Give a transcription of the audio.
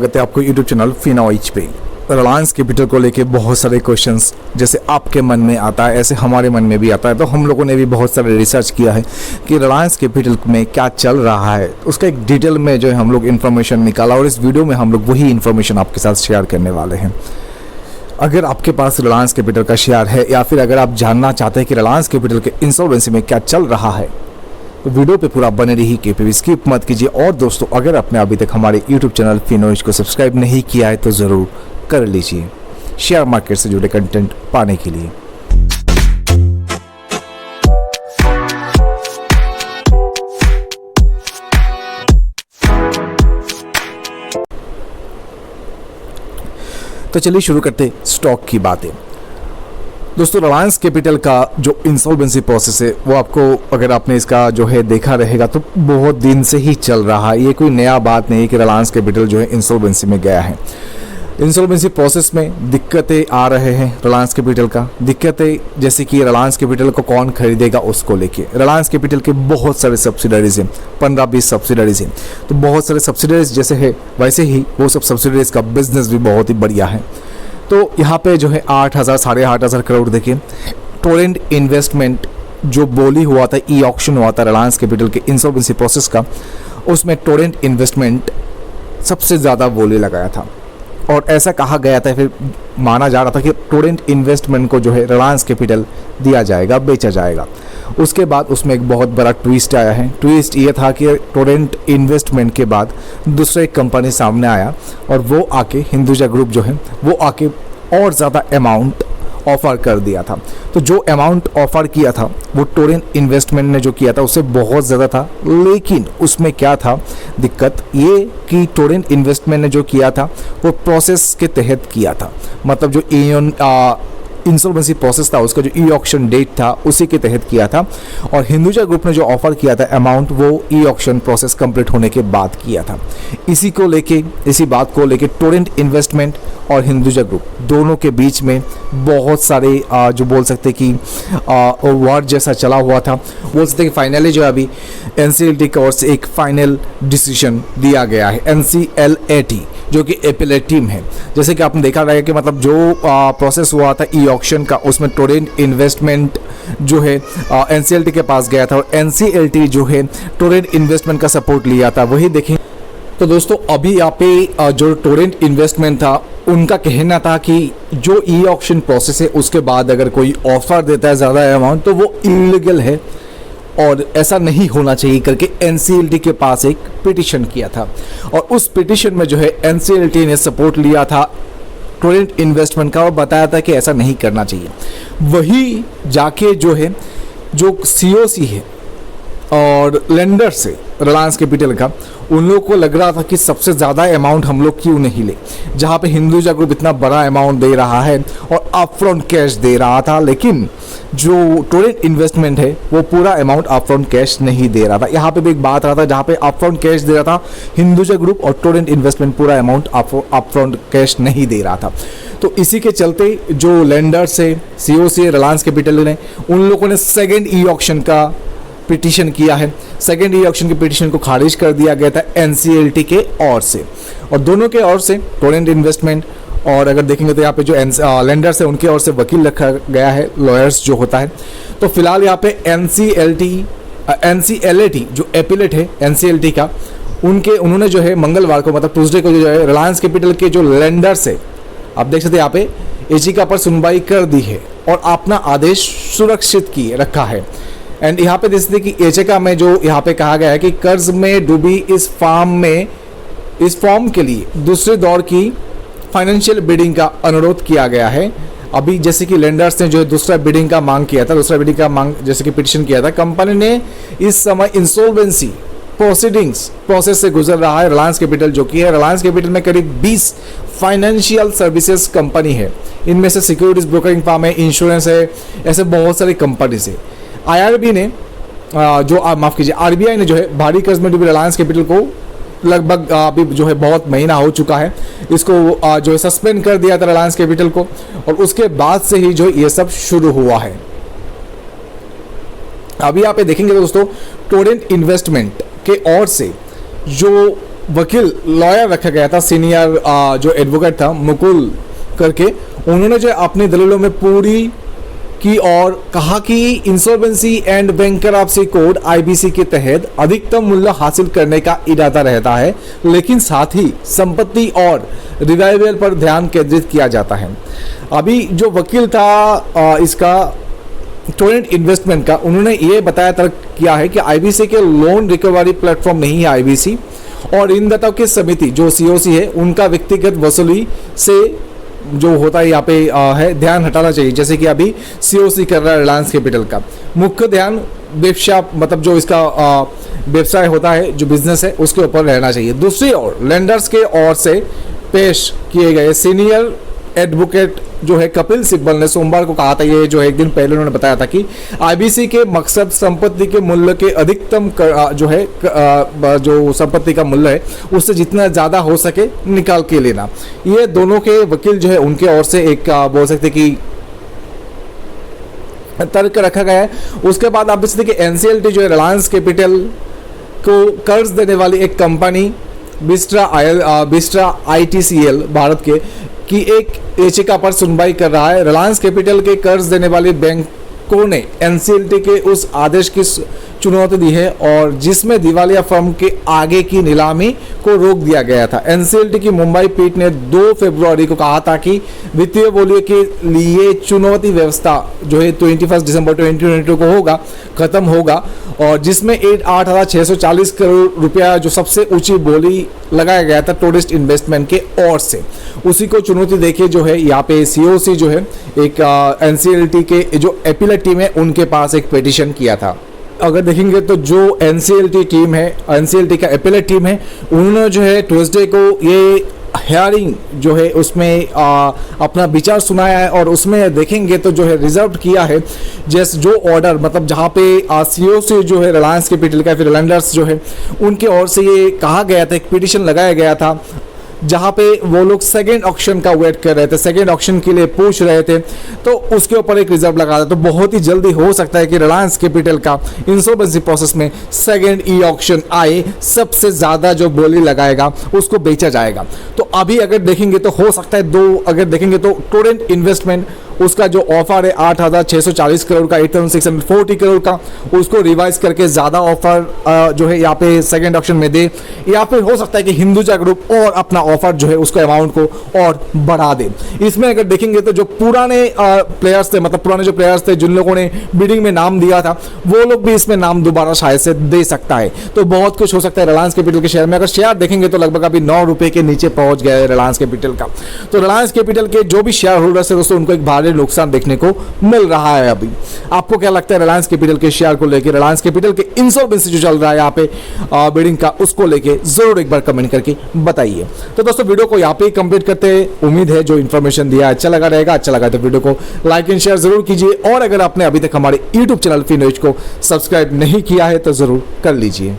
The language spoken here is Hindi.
स्वागत है आपको यूट्यूब चैनल फिनोइच पे। रिलायंस कैपिटल को लेके बहुत सारे क्वेश्चंस जैसे आपके मन में आता है ऐसे हमारे मन में भी आता है, तो हम लोगों ने भी बहुत सारे रिसर्च किया है कि रिलायंस कैपिटल में क्या चल रहा है, उसका एक डिटेल में जो है हम लोग इन्फॉर्मेशन निकाला और इस वीडियो में हम लोग वही इन्फॉर्मेशन आपके साथ शेयर करने वाले हैं। अगर आपके पास रिलायंस कैपिटल का शेयर है या फिर अगर आप जानना चाहते हैं कि रिलायंस कैपिटल के इंसॉल्वेंसी में क्या चल रहा है तो वीडियो पे पूरा बने रहिए, कभी स्किप मत कीजिए। और दोस्तों, अगर आपने अभी तक हमारे यूट्यूब चैनल फिनोइच को सब्सक्राइब नहीं किया है तो ज़रूर कर लीजिए शेयर मार्केट से जुड़े कंटेंट पाने के लिए। तो चलिए शुरू करते स्टॉक की बातें। दोस्तों, रिलायंस कैपिटल का जो इंसॉल्वेंसी प्रोसेस है वो आपको, अगर आपने इसका जो है देखा रहेगा तो बहुत दिन से ही चल रहा है। ये कोई नया बात नहीं है कि रिलायंस कैपिटल जो है इंसॉल्वेंसी में गया है। इंसॉल्वेंसी प्रोसेस में दिक्कतें आ रहे हैं रिलायंस कैपिटल का। दिक्कतें जैसे कि रिलायंस कैपिटल को कौन खरीदेगा उसको लेके। रिलायंस कैपिटल के बहुत सारे सब्सिडरीज हैं, 15-20 सब्सिडरीज हैं। तो बहुत सारे सब्सिडरीज जैसे है वैसे ही वो सब सब्सिडरीज का बिजनेस भी बहुत ही बढ़िया है। तो यहाँ पे जो है 8,000 साढ़े 8,000 करोड़ देखिए टोरेंट इन्वेस्टमेंट जो बोली हुआ था, ई ऑक्शन हुआ था रिलायंस कैपिटल के इंसॉल्वेंसी प्रोसेस का, उसमें टोरेंट इन्वेस्टमेंट सबसे ज़्यादा बोली लगाया था और ऐसा कहा गया था, फिर माना जा रहा था कि टोरेंट इन्वेस्टमेंट को जो है रिलायंस कैपिटल दिया जाएगा, बेचा जाएगा। उसके बाद उसमें एक बहुत बड़ा ट्विस्ट आया है। ट्विस्ट ये था कि टोरेंट इन्वेस्टमेंट के बाद दूसरा एक कंपनी सामने आया और वो आके हिंदुजा ग्रुप जो है वो आके और ज़्यादा अमाउंट ऑफ़र कर दिया था। तो जो अमाउंट ऑफ़र किया था वो टोरेंट इन्वेस्टमेंट ने जो किया था उससे बहुत ज़्यादा था, लेकिन उसमें क्या था दिक्कत ये कि टोरेंट इन्वेस्टमेंट ने जो किया था वो प्रोसेस के तहत किया था। मतलब जो इंसॉल्वेंसी प्रोसेस था उसका जो ई ऑक्शन डेट था उसी के तहत किया था और हिंदुजा ग्रुप ने जो ऑफर किया था अमाउंट वो ई ऑक्शन प्रोसेस कंप्लीट होने के बाद किया था। इसी बात को लेके टोरेंट इन्वेस्टमेंट और हिंदुजा ग्रुप दोनों के बीच में बहुत सारे जो बोल सकते कि वार जैसा चला हुआ था। बोल सकते कि फाइनली जो अभी NCLT की ओर से एक फाइनल डिसीजन दिया गया है। NCLAT जो कि एपेलेट टीम है, जैसे कि आपने देखा रहेगा कि मतलब जो प्रोसेस हुआ था ई ऑक्शन का उसमें टोरेंट इन्वेस्टमेंट जो है NCLT के पास गया था और NCLT जो है टोरेंट इन्वेस्टमेंट का सपोर्ट लिया था। वही देखें तो दोस्तों, अभी यहाँ पे जो टोरेंट इन्वेस्टमेंट था उनका कहना था कि जो ई ऑक्शन प्रोसेस है उसके बाद अगर कोई ऑफर देता है ज़्यादा अमाउंट तो वो इलीगल है और ऐसा नहीं होना चाहिए करके NCLT के पास एक पिटीशन किया था और उस पिटीशन में जो है NCLT ने सपोर्ट लिया था टोरेंट इन्वेस्टमेंट का और बताया था कि ऐसा नहीं करना चाहिए। वही जाके जो है जो COC है और लेंडर से रिलायंस कैपिटल का, उन लोगों को लग रहा था कि सबसे ज़्यादा अमाउंट हम लोग क्यों नहीं ले, जहाँ पे हिंदुजा ग्रुप इतना बड़ा अमाउंट दे रहा है और अपफ्रंट कैश दे रहा था, लेकिन जो टोरेंट इन्वेस्टमेंट है वो पूरा अमाउंट अपफ्रंट कैश नहीं दे रहा था। यहाँ पे भी एक बात रहा था जहाँ पे अपफ्रंट कैश दे रहा था हिंदुजा ग्रुप और टोरेंट इन्वेस्टमेंट पूरा अमाउंट अपफ्रंट कैश नहीं दे रहा था। तो इसी के चलते जो लेंडर से COC रिलायंस कैपिटल ने उन लोगों ने सेकेंड ई ऑक्शन का पिटीशन किया है। सेकेंड ई ऑक्शन के पिटीशन को खारिज कर दिया गया था NCLT के ओर से और दोनों के ओर से टोरेंट इन्वेस्टमेंट और अगर देखेंगे तो यहाँ पे जो लेंडर्स है उनके ओर से वकील रखा गया है, लॉयर्स जो होता है। तो फिलहाल यहाँ पे NCLAT जो एपिलेट है NCLT का, उन्होंने जो है मंगलवार को मतलब ट्यूसडे को जो है रिलायंस कैपिटल के जो लेंडर्स है, आप देख सकते हैं यहाँ पे याचिका पर सुनवाई कर दी है और अपना आदेश सुरक्षित किए रखा है। एंड यहाँ पे देख सकते कि याचिका में जो यहाँ पे कहा गया है कि कर्ज में डूबी इस फॉर्म के लिए दूसरे दौर की फाइनेंशियल बिडिंग का अनुरोध किया गया है। अभी जैसे कि लेंडर्स ने जो दूसरा बिडिंग का मांग जैसे कि पिटीशन किया था, कंपनी ने इस समय इंसॉल्वेंसी प्रोसेस से गुजर रहा है रिलायंस कैपिटल, जो कि है रिलायंस कैपिटल में करीब 20 फाइनेंशियल सर्विसेज कंपनी है। इनमें से सिक्योरिटीज ब्रोकरिंग फर्म है, इंश्योरेंस है, ऐसे बहुत सारी कंपनीज है। IRB ने RBI ने जो है भारी कर्ज में डूबी रिलायंस कैपिटल को लगभग अभी जो है बहुत महीना हो चुका है, इसको जो है सस्पेंड कर दिया था रिलायंस कैपिटल को और उसके बाद से ही जो ये सब शुरू हुआ है। अभी यहाँ पे देखेंगे दोस्तों, टोरेंट इन्वेस्टमेंट के ओर से जो वकील लॉयर रखा गया था, सीनियर जो एडवोकेट था मुकुल करके, उन्होंने जो अपनी दलीलों में पूरी की और कहा कि insolvency and bankruptcy code IBC के तहत अधिकतम मूल्य हासिल करने का इरादा रहता है, लेकिन साथ ही संपत्ति और रिवाइवल पर ध्यान केंद्रित किया जाता है। अभी जो वकील था इसका टोरेंट इन्वेस्टमेंट का, उन्होंने ये बताया तर्क किया है कि आईबीसी के लोन रिकवरी प्लेटफॉर्म नहीं है आईबीसी, और ऋणदाताओं की समिति जो सीओसी है उनका व्यक्तिगत वसूली से जो होता है यहाँ पे है ध्यान हटाना चाहिए, जैसे कि अभी सीओसी कर रहा है रिलायंस कैपिटल का। मुख्य ध्यान व्यवसाय मतलब जो इसका व्यवसाय होता है, जो बिजनेस है, उसके ऊपर रहना चाहिए। दूसरी ओर लेंडर्स के ओर से पेश किए गए सीनियर एडवोकेट जो है कपिल सिब्बल ने सोमवार को कहा था, ये जो एक दिन पहले उन्होंने बताया था कि आईबीसी के मकसद संपत्ति के मूल्य के अधिकतम जो है जो संपत्ति का मूल्य है उससे जितना ज़्यादा हो सके निकाल के लेना। ये दोनों के वकील जो है उनके ओर से एक बोल सकते कि तर्क रखा गया है। उसके बाद आप देख सकते कि एनसीएलटी जो है रिलायंस कैपिटल को कर्ज देने वाली एक कंपनी बिस्ट्रा आईटीसीएल भारत के की एक याचिका पर सुनवाई कर रहा है। रिलायंस कैपिटल के कर्ज देने वाली बैंकों ने एनसीएलटी के उस आदेश की चुनौती दी है और जिसमें दिवालिया फर्म के आगे की नीलामी को रोक दिया गया था। एनसीएलटी की मुंबई पीठ ने 2 फरवरी को कहा था कि वित्तीय बोलियों के लिए चुनौती व्यवस्था जो है 21 दिसंबर 2022 को खत्म होगा, और जिसमें 8,640 करोड़ रुपया जो सबसे ऊंची बोली लगाया गया था टूरिस्ट इन्वेस्टमेंट के ओर से, उसी को चुनौती देके जो है यहाँ पे सीओसी जो है एक एनसीएलटी के जो अपीलेट टीम है उनके पास एक पिटीशन किया था। अगर देखेंगे तो जो एनसीएलटी टीम है, एनसीएलटी का अपीलेट टीम है, उन्होंने जो है ट्यूसडे को ये हियरिंग जो है उसमें अपना विचार सुनाया है, और उसमें देखेंगे तो जो है रिजर्व किया है जैसे जो ऑर्डर मतलब जहाँ पे सीओसी जो है रिलायंस कैपिटल का फिर लेंडर्स जो है उनके ओर से ये कहा गया था, एक पिटीशन लगाया गया था जहाँ पे वो लोग सेकेंड ऑक्शन का वेट कर रहे थे, सेकेंड ऑक्शन के लिए पूछ रहे थे, तो उसके ऊपर एक रिजर्व लगा था। तो बहुत ही जल्दी हो सकता है कि रिलायंस कैपिटल का इंसॉल्वेंसी प्रोसेस में सेकेंड ई ऑक्शन आए, सबसे ज़्यादा जो बोली लगाएगा उसको बेचा जाएगा। तो अभी अगर देखेंगे तो हो सकता है अगर देखेंगे तो टोरेंट इन्वेस्टमेंट उसका जो ऑफर है 8,640 करोड़ का, 8,640 करोड़ का, उसको रिवाइज करके ज़्यादा ऑफर जो है यहाँ पे सेकेंड ऑप्शन में दे, या फिर हो सकता है कि हिंदुजा ग्रुप और अपना ऑफर जो है उसको अमाउंट को और बढ़ा दे। इसमें अगर देखेंगे तो जो पुराने प्लेयर्स थे, मतलब पुराने जो प्लेयर्स थे जिन लोगों ने बिडिंग में नाम दिया था, वो लोग भी इसमें नाम दोबारा शायद से दे सकता है। तो बहुत कुछ हो सकता है रिलायंस कैपिटल के शेयर में। अगर शेयर देखेंगे तो लगभग अभी 9 रुपये के नीचे पहुंच गया है रिलायंस कैपिटल का। तो रिलायंस कैपिटल के जो भी शेयर होल्डर्स है दोस्तों उनको एक भारी नुकसान देखने को मिल रहा है। अभी आपको क्या लगता है रिलायंस कैपिटल के शेयर को लेकर, रिलायंस कैपिटल के इंसॉल्वेंसी जो चल रहा है यहाँ पे बिडिंग का, उसको लेके जरूर एक बार कमेंट करके बताइए। तो दोस्तों वीडियो को यहाँ पे कंप्लीट करते हैं। उम्मीद है जो इन्फॉर्मेशन दिया अच्छा लगा रहेगा। अच्छा लगा तो वीडियो को लाइक एंड शेयर जरूर कीजिए, और अगर आपने अभी तक हमारे यूट्यूब चैनल फिनोज को सब्सक्राइब नहीं किया है तो जरूर कर लीजिए।